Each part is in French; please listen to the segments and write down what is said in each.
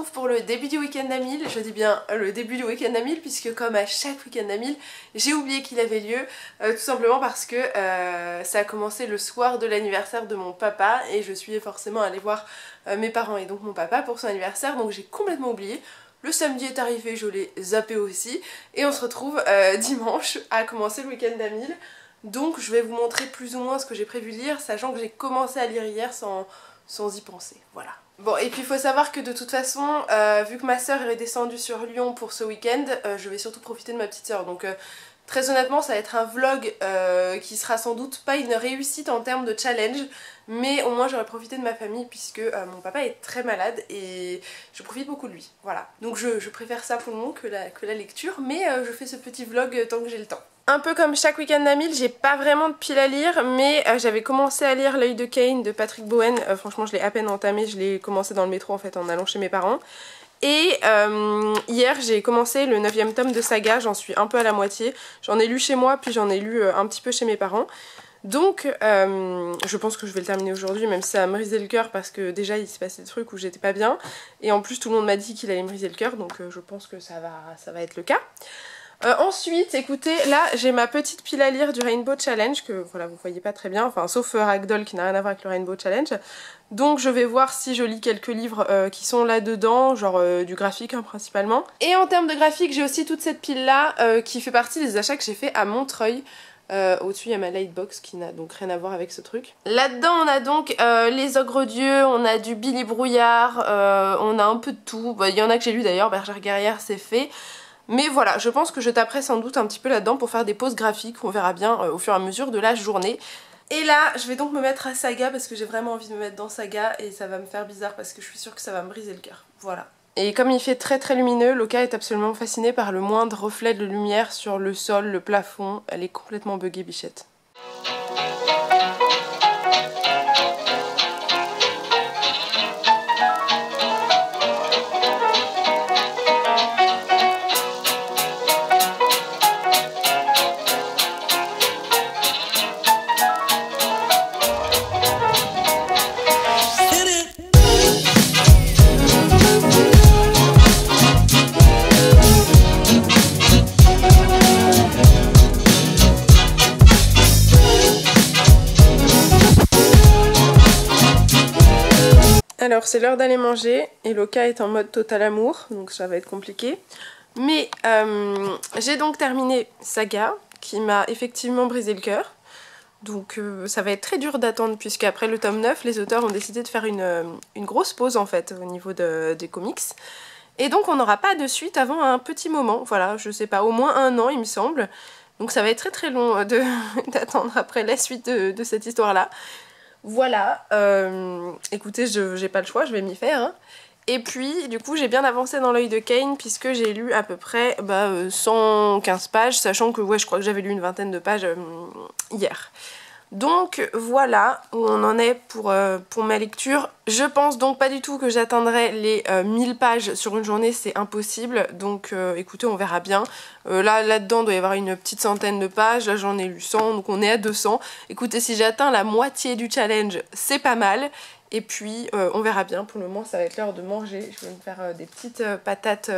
retrouve pour le début du week-end d'Amil. Je dis bien le début du week-end d'Amil puisque comme à chaque week-end d'Amil, j'ai oublié qu'il avait lieu. Tout simplement parce que ça a commencé le soir de l'anniversaire de mon papa et je suis forcément allée voir mes parents et donc mon papa pour son anniversaire, donc j'ai complètement oublié. Le samedi est arrivé, je l'ai zappé aussi et on se retrouve dimanche à commencer le week-end d'Amil. Donc je vais vous montrer plus ou moins ce que j'ai prévu de lire, sachant que j'ai commencé à lire hier sans y penser, voilà. Bon, et puis il faut savoir que de toute façon, vu que ma soeur est descendue sur Lyon pour ce week-end, je vais surtout profiter de ma petite soeur. Donc très honnêtement, ça va être un vlog qui sera sans doute pas une réussite en termes de challenge, mais au moins j'aurai profité de ma famille puisque mon papa est très malade et je profite beaucoup de lui, voilà. Donc je préfère ça pour le moment que la lecture, mais je fais ce petit vlog tant que j'ai le temps. Un peu comme chaque week-end d'Amil, j'ai pas vraiment de pile à lire, mais j'avais commencé à lire L'œil de Cain de Patrick Bowen. Franchement, je l'ai à peine entamé, je l'ai commencé dans le métro en fait en allant chez mes parents. Et hier, j'ai commencé le 9e tome de Saga, j'en suis un peu à la moitié. J'en ai lu chez moi, puis j'en ai lu un petit peu chez mes parents. Donc, je pense que je vais le terminer aujourd'hui, même si ça a me brisé le cœur parce que déjà il se passait des trucs où j'étais pas bien. Et en plus, tout le monde m'a dit qu'il allait me briser le cœur, donc je pense que ça va être le cas. Ensuite, écoutez, là j'ai ma petite pile à lire du Rainbow Challenge que voilà vous voyez pas très bien, enfin sauf Ragdoll qui n'a rien à voir avec le Rainbow Challenge. Donc je vais voir si je lis quelques livres qui sont là dedans, genre du graphique hein, principalement. Et en termes de graphique, j'ai aussi toute cette pile là qui fait partie des achats que j'ai fait à Montreuil. Au-dessus il y a ma lightbox qui n'a donc rien à voir avec ce truc. Là-dedans on a donc les Ogres Dieux, on a du Billy Brouillard, on a un peu de tout. Il y en a que j'ai lu d'ailleurs, Bergère Guerrière c'est fait. Mais voilà, je pense que je taperai sans doute un petit peu là-dedans pour faire des pauses graphiques, on verra bien au fur et à mesure de la journée. Et là, je vais donc me mettre à Saga parce que j'ai vraiment envie de me mettre dans Saga et ça va me faire bizarre parce que je suis sûre que ça va me briser le cœur. Voilà. Et comme il fait très très lumineux, Loka est absolument fascinée par le moindre reflet de lumière sur le sol, le plafond. Elle est complètement buggée, bichette. Alors c'est l'heure d'aller manger et Loka est en mode total amour, donc ça va être compliqué. Mais j'ai donc terminé Saga, qui m'a effectivement brisé le cœur. Donc ça va être très dur d'attendre puisque après le tome 9, les auteurs ont décidé de faire une grosse pause en fait au niveau des comics. Et donc on n'aura pas de suite avant un petit moment, voilà, je sais pas, au moins 1 an il me semble. Donc ça va être très très long d'attendre après la suite de cette histoire-là. Voilà, écoutez, j'ai pas le choix, je vais m'y faire. Hein. Et puis, du coup, j'ai bien avancé dans L'œil de Cain puisque j'ai lu à peu près 115 pages, sachant que ouais, je crois que j'avais lu une vingtaine de pages hier. Donc voilà où on en est pour ma lecture. Je pense donc pas du tout que j'atteindrai les 1000 pages sur une journée, c'est impossible. Donc écoutez, on verra bien. Là-dedans, il doit y avoir une petite centaine de pages. Là, j'en ai lu 100, donc on est à 200. Écoutez, si j'atteins la moitié du challenge, c'est pas mal. Et puis, on verra bien. Pour le moment, ça va être l'heure de manger. Je vais me faire des petites patates...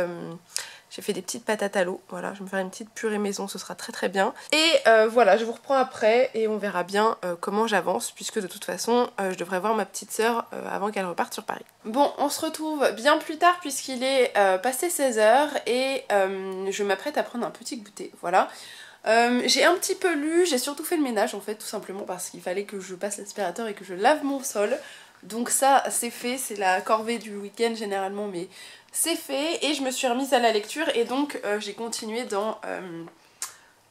J'ai fait des petites patates à l'eau, voilà, je vais me faire une petite purée maison, ce sera très très bien. Et voilà, je vous reprends après et on verra bien comment j'avance, puisque de toute façon, je devrais voir ma petite sœur avant qu'elle reparte sur Paris. Bon, on se retrouve bien plus tard puisqu'il est passé 16 h et je m'apprête à prendre un petit goûter, voilà. J'ai un petit peu lu, j'ai surtout fait le ménage en fait, tout simplement parce qu'il fallait que je passe l'aspirateur et que je lave mon sol. Donc ça, c'est fait, c'est la corvée du week-end généralement, mais... c'est fait et je me suis remise à la lecture et donc j'ai continué dans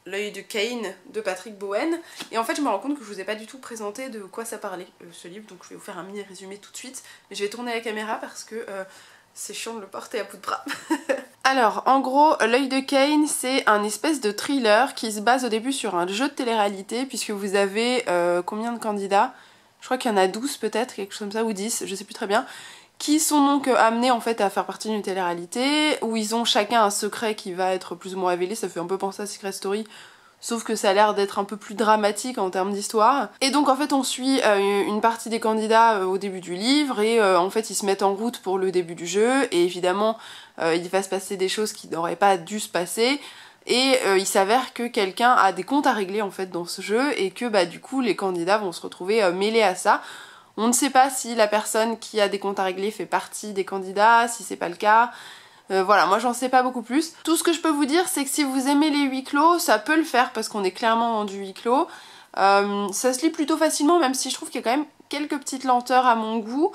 L'œil de Cain de Patrick Bowen et en fait je me rends compte que je vous ai pas du tout présenté de quoi ça parlait ce livre, donc je vais vous faire un mini résumé tout de suite, mais je vais tourner la caméra parce que c'est chiant de le porter à bout de bras. Alors en gros, L'œil de Cain c'est un espèce de thriller qui se base au début sur un jeu de télé-réalité puisque vous avez combien de candidats? Je crois qu'il y en a 12 peut-être, quelque chose comme ça, ou 10, je sais plus très bien, qui sont donc amenés en fait à faire partie d'une télé-réalité, où ils ont chacun un secret qui va être plus ou moins révélé, ça fait un peu penser à Secret Story, sauf que ça a l'air d'être un peu plus dramatique en termes d'histoire. Et donc en fait on suit une partie des candidats au début du livre, et en fait ils se mettent en route pour le début du jeu, et évidemment il va se passer des choses qui n'auraient pas dû se passer, et il s'avère que quelqu'un a des comptes à régler en fait dans ce jeu, et que bah du coup les candidats vont se retrouver mêlés à ça. On ne sait pas si la personne qui a des comptes à régler fait partie des candidats, si c'est pas le cas. Voilà, moi j'en sais pas beaucoup plus. Tout ce que je peux vous dire, c'est que si vous aimez les huis clos, ça peut le faire parce qu'on est clairement dans du huis clos. Ça se lit plutôt facilement, même si je trouve qu'il y a quand même quelques petites lenteurs à mon goût.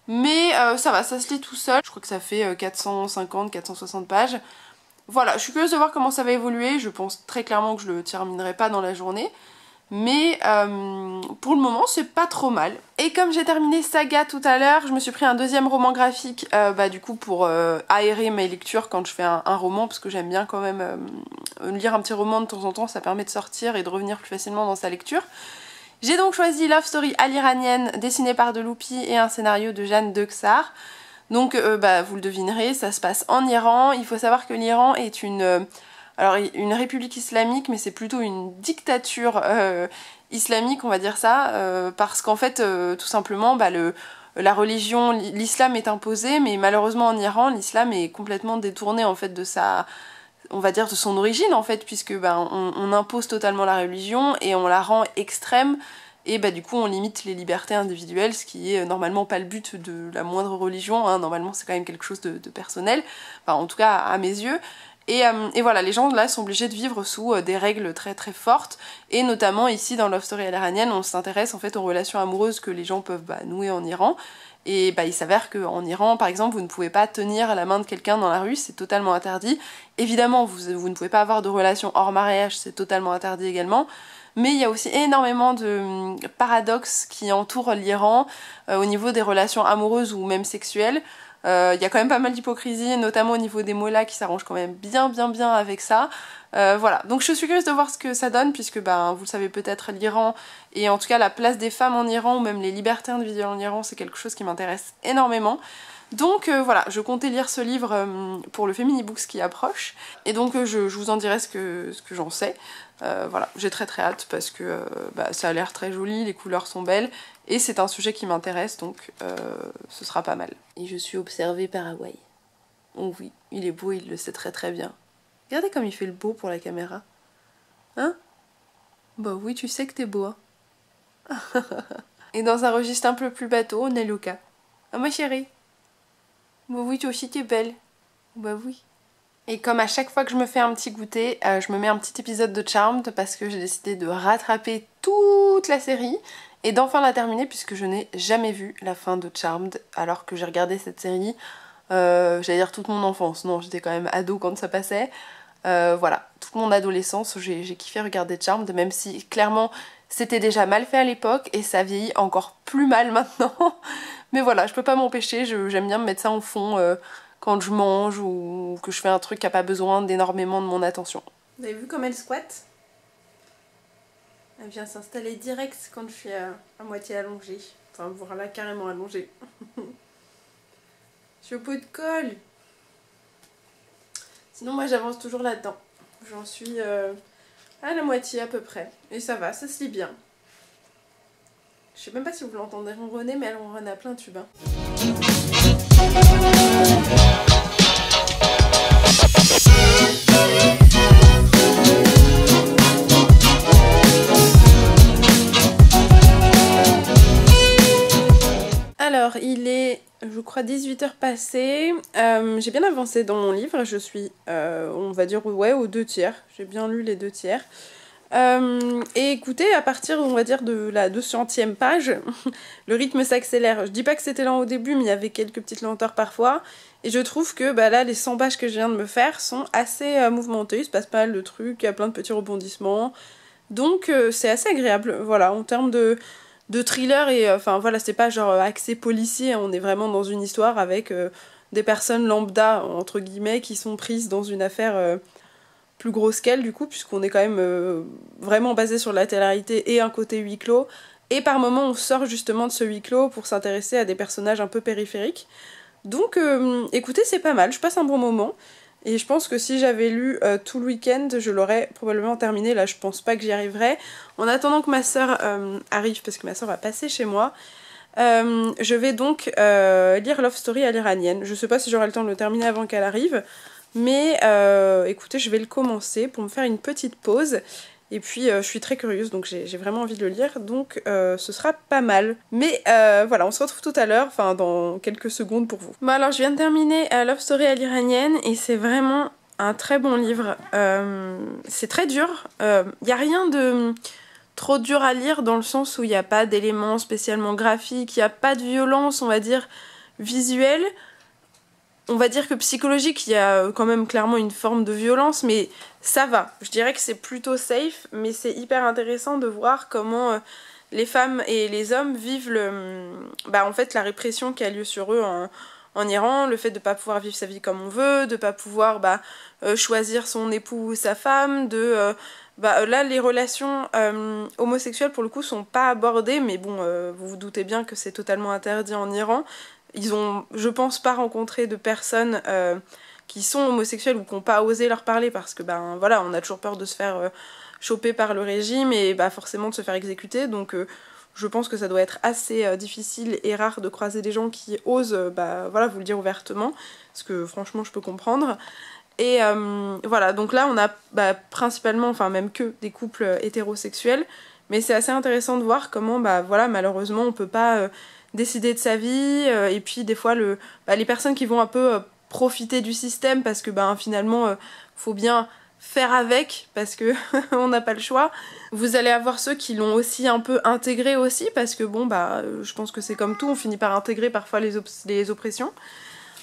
Mais ça va, ça se lit tout seul. Je crois que ça fait 450-460 pages. Voilà, je suis curieuse de voir comment ça va évoluer. Je pense très clairement que je le terminerai pas dans la journée. Mais pour le moment c'est pas trop mal. Et comme j'ai terminé Saga tout à l'heure, je me suis pris un deuxième roman graphique du coup pour aérer mes lectures quand je fais un roman, parce que j'aime bien quand même lire un petit roman de temps en temps, ça permet de sortir et de revenir plus facilement dans sa lecture. J'ai donc choisi Love Story à l'iranienne, dessinée par Deloupi, et un scénario de Jeanne Deuxar. Donc vous le devinerez, ça se passe en Iran. Il faut savoir que l'Iran est alors une république islamique, mais c'est plutôt une dictature islamique, on va dire ça, parce qu'en fait, tout simplement, la religion, l'islam est imposé, mais malheureusement en Iran, l'islam est complètement détourné en fait de on va dire de son origine en fait, puisque on impose totalement la religion et on la rend extrême, et du coup on limite les libertés individuelles, ce qui est normalement pas le but de la moindre religion, hein. Normalement c'est quand même quelque chose de personnel, enfin en tout cas à mes yeux. Et voilà, les gens là sont obligés de vivre sous des règles très très fortes, et notamment ici dans Love Story à l'iranienne, on s'intéresse en fait aux relations amoureuses que les gens peuvent nouer en Iran. Et il s'avère qu'en Iran, par exemple, vous ne pouvez pas tenir la main de quelqu'un dans la rue, c'est totalement interdit. Évidemment, vous ne pouvez pas avoir de relations hors mariage, c'est totalement interdit également. Mais il y a aussi énormément de paradoxes qui entourent l'Iran au niveau des relations amoureuses ou même sexuelles. Il y a quand même pas mal d'hypocrisie, notamment au niveau des mollahs qui s'arrangent quand même bien avec ça. Voilà, donc je suis curieuse de voir ce que ça donne, puisque vous le savez peut-être, l'Iran, et en tout cas la place des femmes en Iran, ou même les libertés individuelles en Iran, c'est quelque chose qui m'intéresse énormément. Donc voilà, je comptais lire ce livre pour le Féminibooks qui approche, et donc je vous en dirai ce que j'en sais. Voilà, j'ai très hâte parce que ça a l'air très joli, les couleurs sont belles, et c'est un sujet qui m'intéresse, donc ce sera pas mal. Et je suis observée par Hawaï. Oh oui, il est beau, il le sait très bien. Regardez comme il fait le beau pour la caméra. Hein? Bah oui, tu sais que t'es beau, hein. Et dans un registre un peu plus bateau, on a Luca. Ah ma chérie. Bah oui, toi aussi t'es belle. Bah oui. Et comme à chaque fois que je me fais un petit goûter, je me mets un petit épisode de Charmed, parce que j'ai décidé de rattraper toute la série et d'enfin la terminer, puisque je n'ai jamais vu la fin de Charmed, alors que j'ai regardé cette série, j'allais dire toute mon enfance, non, j'étais quand même ado quand ça passait. Voilà, toute mon adolescence, j'ai kiffé regarder Charmed, même si clairement c'était déjà mal fait à l'époque et ça vieillit encore plus mal maintenant. Mais voilà, je peux pas m'empêcher, j'aime bien me mettre ça en fond quand je mange ou que je fais un truc qui n'a pas besoin d'énormément de mon attention. Vous avez vu comme elle squatte? Elle vient s'installer direct quand je suis à moitié allongée. Enfin, voilà, carrément allongée. Je suis au pot de colle. Sinon, moi j'avance toujours là-dedans. J'en suis à la moitié à peu près. Et ça va, ça se lit bien. Je sais même pas si vous l'entendez ronronner, mais elle ronronne à plein tube, hein. Alors, il est, je crois, 18h passées. J'ai bien avancé dans mon livre. Je suis, on va dire, ouais, aux 2/3. J'ai bien lu les 2/3. Et écoutez, à partir, on va dire, de la 200e page, le rythme s'accélère. Je dis pas que c'était lent au début, mais il y avait quelques petites lenteurs parfois. Et je trouve que là, les 100 pages que je viens de me faire sont assez mouvementées. Il se passe pas mal de trucs, il y a plein de petits rebondissements. Donc c'est assez agréable, voilà, en termes de thriller. Et enfin voilà, c'est pas genre axé policier, on est vraiment dans une histoire avec des personnes lambda, entre guillemets, qui sont prises dans une affaire plus grosse qu'elle, du coup, puisqu'on est quand même vraiment basé sur la télé-réalité et un côté huis clos. Et par moments, on sort justement de ce huis clos pour s'intéresser à des personnages un peu périphériques. Donc écoutez, c'est pas mal, je passe un bon moment. Et je pense que si j'avais lu tout le week-end, je l'aurais probablement terminé. Là, je pense pas que j'y arriverai. En attendant que ma soeur arrive, parce que ma soeur va passer chez moi, je vais donc lire Love Story à l'iranienne. Je sais pas si j'aurai le temps de le terminer avant qu'elle arrive, mais écoutez, je vais le commencer pour me faire une petite pause. Et puis je suis très curieuse, donc j'ai vraiment envie de le lire, donc ce sera pas mal. Mais voilà, on se retrouve tout à l'heure, enfin dans quelques secondes pour vous. Bon alors je viens de terminer Love Story à l'iranienne et c'est vraiment un très bon livre. C'est très dur, y a rien de trop dur à lire dans le sens où il n'y a pas d'éléments spécialement graphiques, il n'y a pas de violence, on va dire, visuelle. On va dire que psychologique, il y a quand même clairement une forme de violence, mais ça va. Je dirais que c'est plutôt safe, mais c'est hyper intéressant de voir comment les femmes et les hommes vivent en fait, la répression qui a lieu sur eux en Iran, le fait de ne pas pouvoir vivre sa vie comme on veut, de ne pas pouvoir choisir son époux ou sa femme, là, les relations homosexuelles, pour le coup, sont pas abordées, mais bon, vous vous doutez bien que c'est totalement interdit en Iran. Ils ont, je pense, pas rencontré de personnes qui sont homosexuelles ou qui n'ont pas osé leur parler parce que, voilà, on a toujours peur de se faire choper par le régime et forcément de se faire exécuter. Donc, je pense que ça doit être assez difficile et rare de croiser des gens qui osent, voilà, vous le dire ouvertement, parce que franchement, je peux comprendre. Et voilà, donc là, on a principalement, enfin même que des couples hétérosexuels, mais c'est assez intéressant de voir comment, voilà, malheureusement, on peut pas décider de sa vie, et puis des fois les personnes qui vont un peu profiter du système parce que finalement faut bien faire avec parce que on n'a pas le choix. Vous allez avoir ceux qui l'ont aussi un peu intégré aussi parce que je pense que c'est comme tout, on finit par intégrer parfois les oppressions.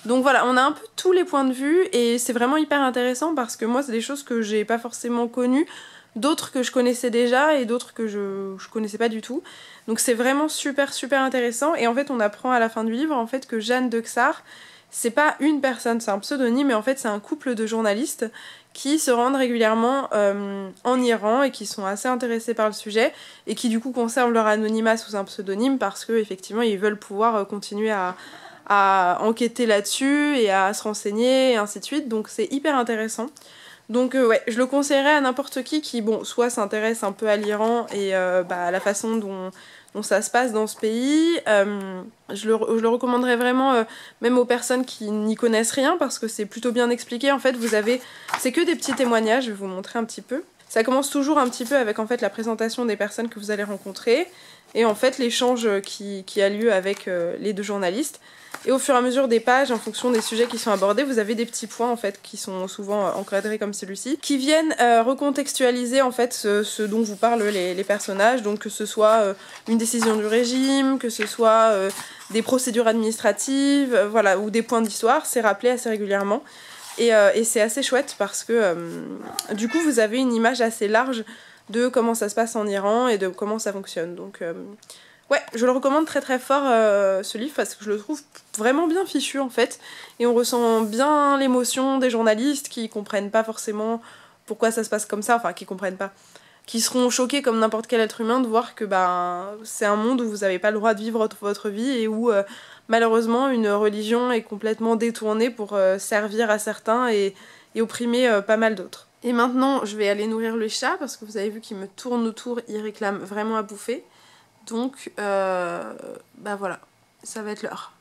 Donc voilà, on a un peu tous les points de vue et c'est vraiment hyper intéressant parce que moi c'est des choses que j'ai pas forcément connues, d'autres que je connaissais déjà et d'autres que je connaissais pas du tout. Donc c'est vraiment super intéressant et en fait on apprend à la fin du livre en fait que Jeanne de Czar, c'est pas une personne, c'est un pseudonyme mais en fait c'est un couple de journalistes qui se rendent régulièrement en Iran et qui sont assez intéressés par le sujet et qui du coup conservent leur anonymat sous un pseudonyme parce que effectivement ils veulent pouvoir continuer à enquêter là-dessus et à se renseigner et ainsi de suite, donc c'est hyper intéressant. Donc ouais, je le conseillerais à n'importe qui soit s'intéresse un peu à l'Iran et à la façon dont ça se passe dans ce pays. Je le recommanderais vraiment même aux personnes qui n'y connaissent rien parce que c'est plutôt bien expliqué. En fait, c'est que des petits témoignages, je vais vous montrer un petit peu. Ça commence toujours un petit peu avec en fait la présentation des personnes que vous allez rencontrer et en fait l'échange qui a lieu avec les deux journalistes. Et au fur et à mesure des pages, en fonction des sujets qui sont abordés, vous avez des petits points en fait qui sont souvent encadrés comme celui-ci, qui viennent recontextualiser en fait ce dont vous parlent les personnages, donc que ce soit une décision du régime, que ce soit des procédures administratives, voilà, ou des points d'histoire, c'est rappelé assez régulièrement. Et c'est assez chouette parce que du coup vous avez une image assez large de comment ça se passe en Iran et de comment ça fonctionne. Donc ouais, je le recommande très fort ce livre parce que je le trouve vraiment bien fichu en fait et on ressent bien l'émotion des journalistes qui comprennent pas forcément pourquoi ça se passe comme ça, enfin qui comprennent pas, qui seront choqués comme n'importe quel être humain de voir que c'est un monde où vous n'avez pas le droit de vivre votre vie et où malheureusement une religion est complètement détournée pour servir à certains et opprimer pas mal d'autres. Et maintenant je vais aller nourrir le chat parce que vous avez vu qu'il me tourne autour, il réclame vraiment à bouffer. Donc, voilà, ça va être l'heure.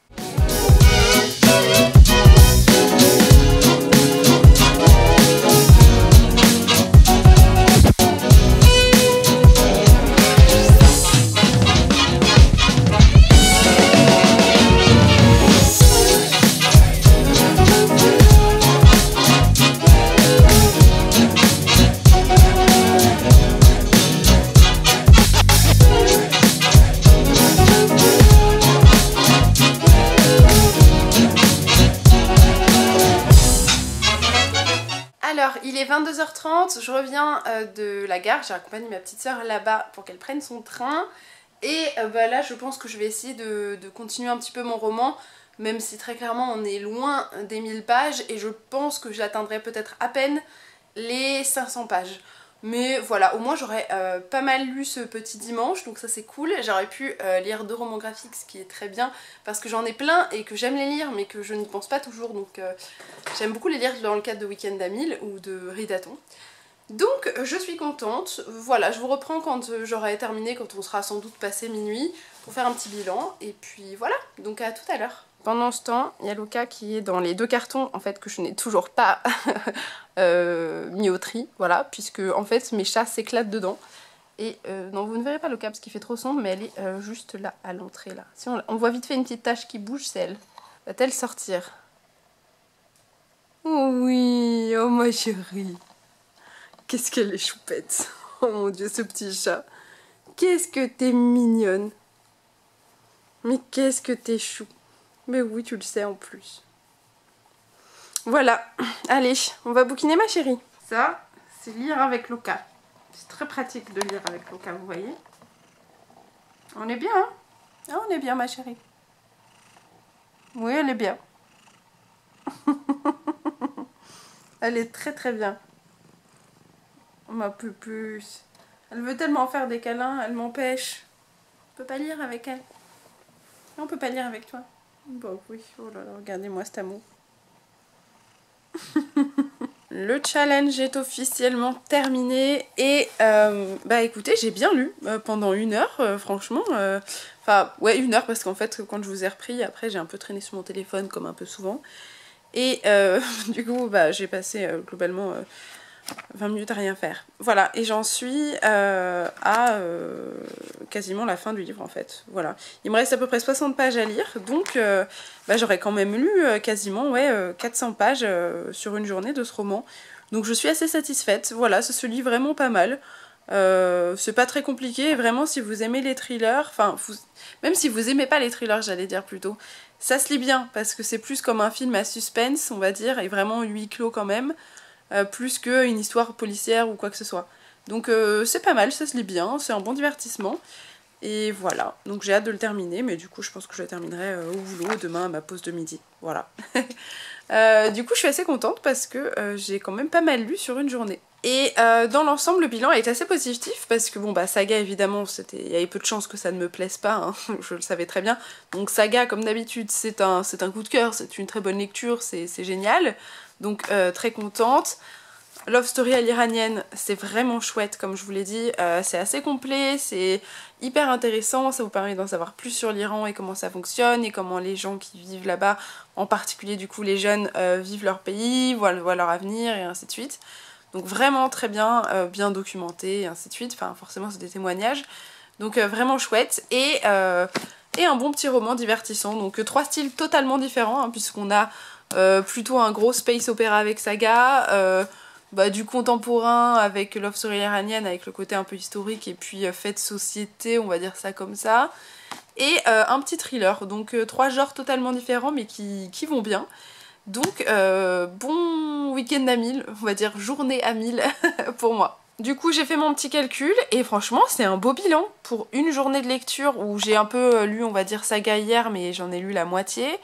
Alors, il est 22h30, je reviens de la gare, j'ai accompagné ma petite soeur là-bas pour qu'elle prenne son train. Et là, je pense que je vais essayer de continuer un petit peu mon roman, même si très clairement on est loin des 1000 pages et je pense que j'atteindrai peut-être à peine les 500 pages. Mais voilà, au moins j'aurais pas mal lu ce petit dimanche, donc ça c'est cool. J'aurais pu lire 2 romans graphiques, ce qui est très bien, parce que j'en ai plein et que j'aime les lire, mais que je n'y pense pas toujours, donc j'aime beaucoup les lire dans le cadre de Week-end à 1000 ou de Ridaton. Donc je suis contente, voilà, je vous reprends quand j'aurai terminé, quand on sera sans doute passé minuit, pour faire un petit bilan, et puis voilà, donc à tout à l'heure. Pendant ce temps, il y a Luca qui est dans les 2 cartons en fait que je n'ai toujours pas mis au tri, voilà, puisque en fait mes chats s'éclatent dedans. Et non, vous ne verrez pas Luca parce qu'il fait trop sombre, mais elle est juste là, à l'entrée là. Si on voit vite fait une petite tache qui bouge, c'est elle. Va-t-elle sortir? Oh oui, oh ma chérie. Qu'est-ce qu'elle est choupette. Oh mon dieu, ce petit chat. Qu'est-ce que t'es mignonne. Mais qu'est-ce que t'es chou. Mais oui, tu le sais en plus. Voilà, allez, on va bouquiner ma chérie. Ça, c'est lire avec Luca. C'est très pratique de lire avec Luca, vous voyez. On est bien, hein? Ah, on est bien, ma chérie. Oui, elle est bien. Elle est très très bien. Ma pupuce. Elle veut tellement faire des câlins, elle m'empêche. On peut pas lire avec elle. On peut pas lire avec toi. Bon oui, oh là là, regardez-moi cet amour. Le challenge est officiellement terminé et bah écoutez, j'ai bien lu pendant 1 heure, franchement. Enfin, ouais, 1 heure parce qu'en fait, quand je vous ai repris, après j'ai un peu traîné sur mon téléphone comme un peu souvent. Et du coup, bah j'ai passé globalement 20 minutes à rien faire. Voilà, et j'en suis à quasiment la fin du livre en fait. Voilà. Il me reste à peu près 60 pages à lire, donc bah, j'aurais quand même lu quasiment ouais, 400 pages sur une journée de ce roman. Donc je suis assez satisfaite. Voilà, ça se lit vraiment pas mal. C'est pas très compliqué, et vraiment si vous aimez les thrillers, enfin même si vous aimez pas les thrillers j'allais dire plutôt, ça se lit bien parce que c'est plus comme un film à suspense on va dire, et vraiment huis clos quand même. Plus qu'une histoire policière ou quoi que ce soit. Donc c'est pas mal, ça se lit bien, c'est un bon divertissement. Et voilà, donc j'ai hâte de le terminer, mais du coup je pense que je le terminerai au boulot demain à ma pause de midi. Voilà. Du coup je suis assez contente parce que j'ai quand même pas mal lu sur une journée. Et dans l'ensemble le bilan est assez positif parce que bon bah Saga évidemment il y avait peu de chances que ça ne me plaise pas, hein, je le savais très bien. Donc Saga comme d'habitude c'est un coup de cœur, c'est une très bonne lecture, c'est génial. Donc très contente. Love Story à l'iranienne, c'est vraiment chouette comme je vous l'ai dit, c'est assez complet, c'est hyper intéressant, ça vous permet d'en savoir plus sur l'Iran et comment ça fonctionne et comment les gens qui vivent là-bas, en particulier du coup les jeunes, vivent leur pays, voient leur avenir et ainsi de suite. Donc vraiment très bien, bien documenté et ainsi de suite, enfin forcément c'est des témoignages, donc vraiment chouette et un bon petit roman divertissant, donc 3 styles totalement différents hein, puisqu'on a plutôt un gros space opéra avec Saga, bah, du contemporain avec Love Story iranienne avec le côté un peu historique et puis fait de société, on va dire ça comme ça, et un petit thriller, donc 3 genres totalement différents mais qui vont bien. Donc bon week-end à 1000, on va dire journée à 1000 pour moi. Du coup j'ai fait mon petit calcul et franchement c'est un beau bilan pour une journée de lecture où j'ai un peu lu on va dire Saga hier mais j'en ai lu la moitié.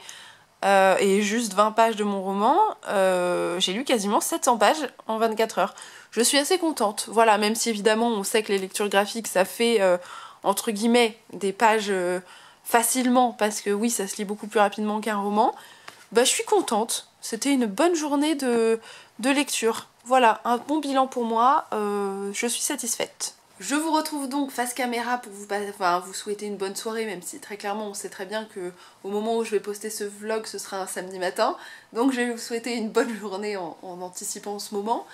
Et juste 20 pages de mon roman, j'ai lu quasiment 700 pages en 24 heures. Je suis assez contente, voilà, même si évidemment on sait que les lectures graphiques ça fait entre guillemets des pages facilement parce que oui ça se lit beaucoup plus rapidement qu'un roman, bah je suis contente, c'était une bonne journée de lecture. Voilà, un bon bilan pour moi, je suis satisfaite. Je vous retrouve donc face caméra pour vous souhaiter une bonne soirée, même si très clairement on sait très bien que au moment où je vais poster ce vlog ce sera un samedi matin, donc je vais vous souhaiter une bonne journée en anticipant ce moment.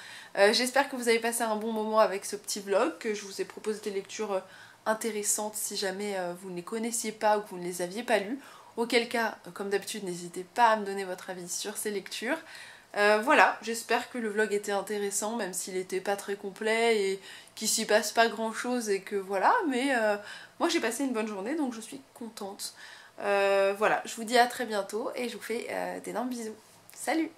J'espère que vous avez passé un bon moment avec ce petit vlog, que je vous ai proposé des lectures intéressantes si jamais vous ne les connaissiez pas ou que vous ne les aviez pas lues, auquel cas comme d'habitude n'hésitez pas à me donner votre avis sur ces lectures. Voilà, j'espère que le vlog était intéressant, même s'il n'était pas très complet et qu'il s'y passe pas grand chose et que voilà, mais moi j'ai passé une bonne journée donc je suis contente. Voilà, je vous dis à très bientôt et je vous fais d'énormes bisous. Salut!